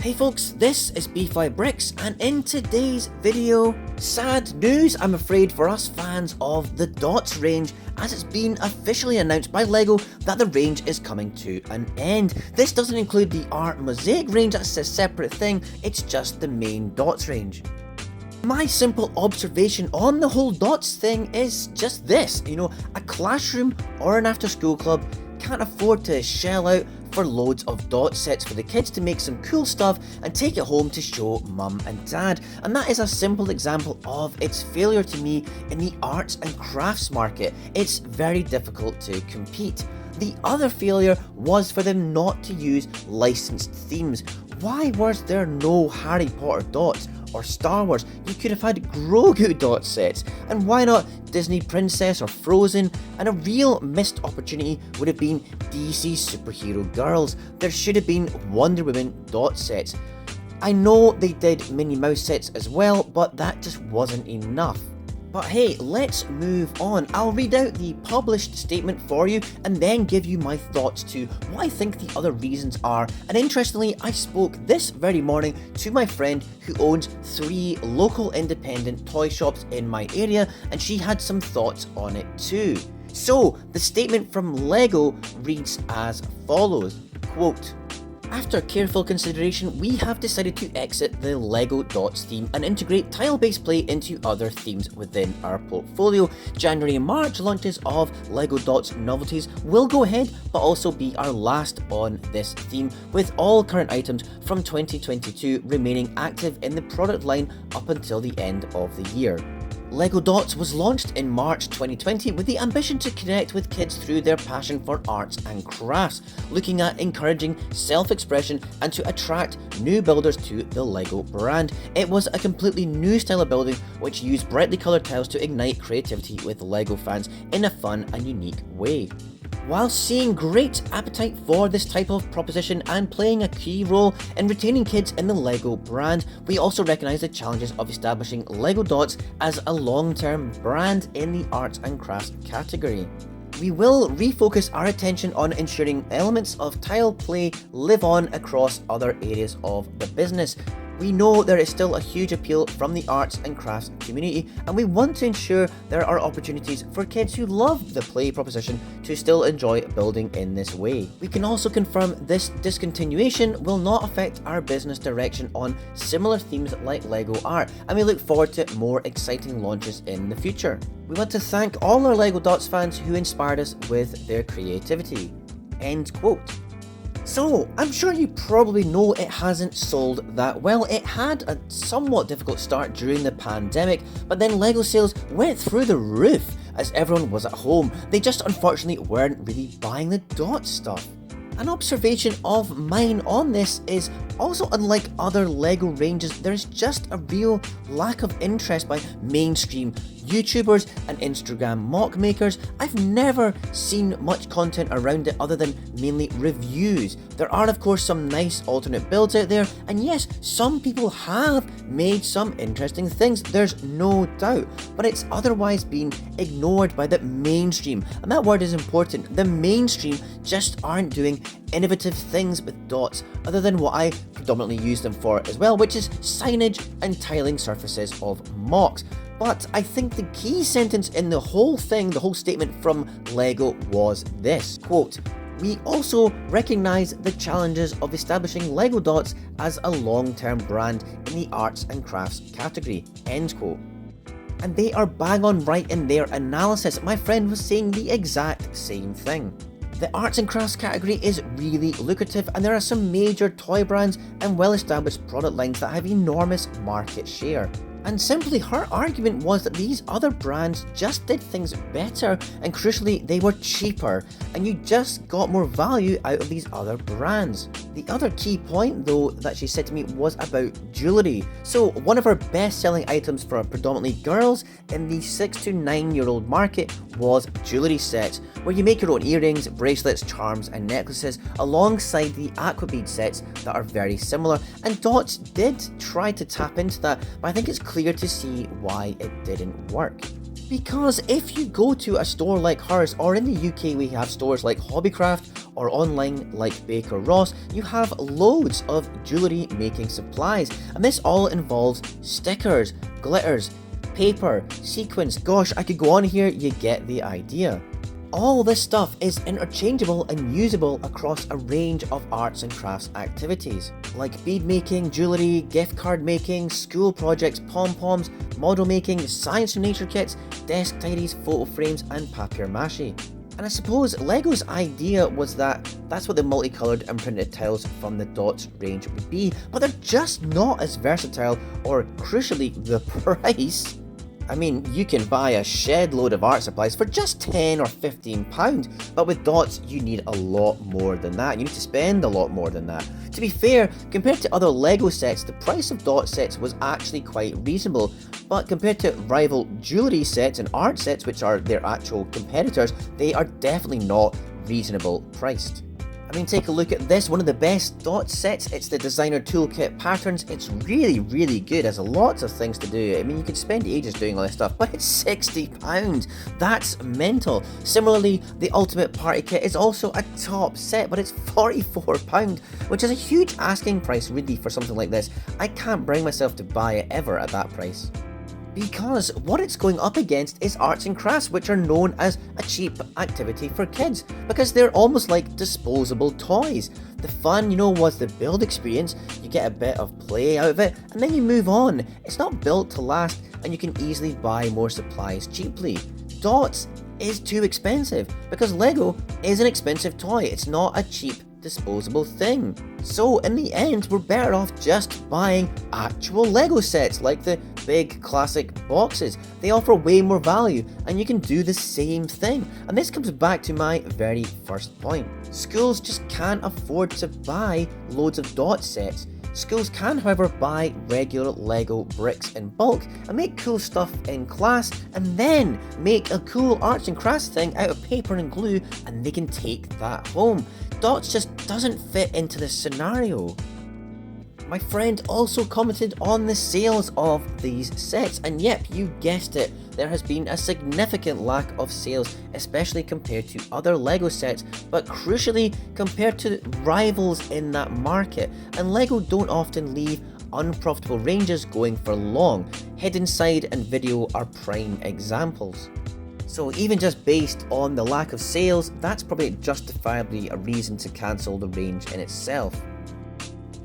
Hey folks, this is Bfly Bricks, and in today's video, sad news I'm afraid for us fans of the Dots range, as it's been officially announced by LEGO that the range is coming to an end. This doesn't include the Art Mosaic range, that's a separate thing, it's just the main Dots range. My simple observation on the whole Dots thing is just this, a classroom or an after school club can't afford to shell out for loads of dot sets for the kids to make some cool stuff and take it home to show mum and dad, and that is a simple example of its failure to me in the arts and crafts market. It's very difficult to compete. The other failure was for them not to use licensed themes. Why was there no Harry Potter dots or Star Wars? You could have had Grogu dot sets, and why not Disney Princess or Frozen? And a real missed opportunity would have been DC Superhero Girls. There should have been Wonder Woman dot sets. I know they did Minnie Mouse sets as well, but that just wasn't enough. But hey, let's move on. I'll read out the published statement for you and then give you my thoughts to what I think the other reasons are. And interestingly, I spoke this very morning to my friend who owns 3 local independent toy shops in my area, and she had some thoughts on it too. So, the statement from LEGO reads as follows, quote, "After careful consideration, we have decided to exit the LEGO Dots theme and integrate tile-based play into other themes within our portfolio. January and March launches of LEGO Dots novelties will go ahead, but also be our last on this theme, with all current items from 2022 remaining active in the product line up until the end of the year." LEGO Dots was launched in March 2020 with the ambition to connect with kids through their passion for arts and crafts, looking at encouraging self-expression and to attract new builders to the LEGO brand. It was a completely new style of building which used brightly coloured tiles to ignite creativity with LEGO fans in a fun and unique way. While seeing great appetite for this type of proposition and playing a key role in retaining kids in the LEGO brand, we also recognise the challenges of establishing LEGO Dots as a long-term brand in the arts and crafts category. We will refocus our attention on ensuring elements of tile play live on across other areas of the business. We know there is still a huge appeal from the arts and crafts community, and we want to ensure there are opportunities for kids who love the play proposition to still enjoy building in this way. We can also confirm this discontinuation will not affect our business direction on similar themes like LEGO Art, and we look forward to more exciting launches in the future. We want to thank all our LEGO Dots fans who inspired us with their creativity." End quote. So, I'm sure you probably know it hasn't sold that well. It had a somewhat difficult start during the pandemic, but then LEGO sales went through the roof as everyone was at home. They just unfortunately weren't really buying the dot stuff. An observation of mine on this is also, unlike other LEGO ranges, there's just a real lack of interest by mainstream YouTubers and Instagram mock makers. I've never seen much content around it other than mainly reviews. There are of course some nice alternate builds out there, and yes, some people have made some interesting things, there's no doubt, but it's otherwise been ignored by the mainstream, and that word is important. The mainstream just aren't doing innovative things with dots other than what I predominantly use them for as well, which is signage and tiling surfaces of mocks. But I think the key sentence in the whole thing, the whole statement from LEGO was this, quote, "We also recognise the challenges of establishing LEGO Dots as a long-term brand in the arts and crafts category." End quote. And they are bang on right in their analysis. My friend was saying the exact same thing. The arts and crafts category is really lucrative, and there are some major toy brands and well-established product lines that have enormous market share. And simply her argument was that these other brands just did things better, and crucially they were cheaper, and you just got more value out of these other brands. The other key point though that she said to me was about jewellery. So one of her best selling items for predominantly girls in the 6 to 9 year old market was jewellery sets, where you make your own earrings, bracelets, charms and necklaces alongside the aqua bead sets that are very similar, and Dots did try to tap into that, but I think it's clear to see why it didn't work. Because if you go to a store like hers, or in the UK we have stores like Hobbycraft or online like Baker Ross, you have loads of jewellery making supplies, and this all involves stickers, glitters, paper, sequins. Gosh, I could go on here, you get the idea. All this stuff is interchangeable and usable across a range of arts and crafts activities, like bead making, jewellery, gift card making, school projects, pom-poms, model making, science and nature kits, desk tidies, photo frames and papier-mâché. And I suppose LEGO's idea was that that's what the multicoloured and printed tiles from the Dots range would be, but they're just not as versatile, or crucially the price. I mean, you can buy a shed load of art supplies for just £10 or £15, but with Dots you need a lot more than that. You need to spend a lot more than that. To be fair, compared to other LEGO sets, the price of Dot sets was actually quite reasonable, but compared to rival jewellery sets and art sets, which are their actual competitors, they are definitely not reasonable priced. I mean, take a look at this, one of the best Dot sets. It's the designer toolkit patterns. It's really good. It has lots of things to do. I mean, you could spend ages doing all this stuff, but it's £60. That's mental. Similarly, the ultimate party kit is also a top set, but it's £44, which is a huge asking price really for something like this. I can't bring myself to buy it ever at that price. Because what it's going up against is arts and crafts, which are known as a cheap activity for kids, because they're almost like disposable toys. The fun, was the build experience. You get a bit of play out of it, and then you move on. It's not built to last, and you can easily buy more supplies cheaply. Dots is too expensive, because LEGO is an expensive toy. It's not a cheap disposable thing. So in the end, we're better off just buying actual LEGO sets, like the big classic boxes. They offer way more value, and you can do the same thing. And this comes back to my very first point. Schools just can't afford to buy loads of Dot sets. Schools can, however, buy regular LEGO bricks in bulk and make cool stuff in class, and then make a cool arts and crafts thing out of paper and glue, and they can take that home. Dots just doesn't fit into this scenario. My friend also commented on the sales of these sets, and yep, you guessed it, there has been a significant lack of sales, especially compared to other LEGO sets, but crucially compared to rivals in that market. And LEGO don't often leave unprofitable ranges going for long. Hidden Side and Video are prime examples. So even just based on the lack of sales, that's probably justifiably a reason to cancel the range in itself.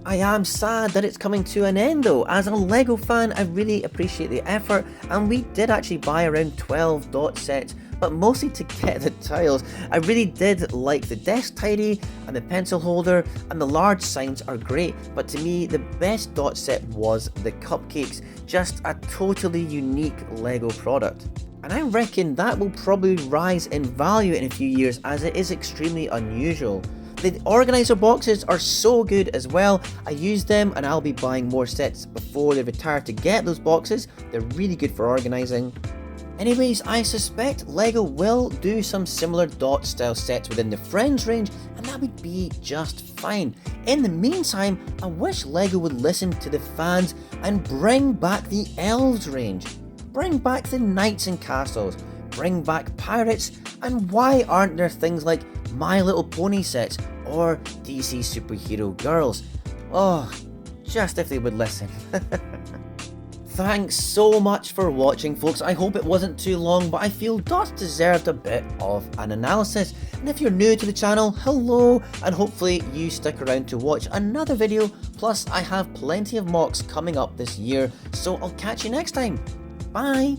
I am sad that it's coming to an end though. As a LEGO fan, I really appreciate the effort, and we did actually buy around 12 Dot sets, but mostly to get the tiles. I really did like the desk tidy and the pencil holder, and the large signs are great, but to me the best Dot set was the cupcakes. Just a totally unique LEGO product. And I reckon that will probably rise in value in a few years, as it is extremely unusual. The organizer boxes are so good as well. I use them, and I'll be buying more sets before they retire to get those boxes. They're really good for organizing. Anyways, I suspect LEGO will do some similar Dot style sets within the Friends range, and that would be just fine. In the meantime, I wish LEGO would listen to the fans and bring back the Elves range. Bring back the Knights and Castles. Bring back Pirates, and why aren't there things like My Little Pony sets or DC Superhero Girls? Oh, just if they would listen. Thanks so much for watching, folks. I hope it wasn't too long, but I feel Dots deserved a bit of an analysis. And if you're new to the channel, hello, and hopefully you stick around to watch another video. Plus, I have plenty of mocks coming up this year, so I'll catch you next time. Bye!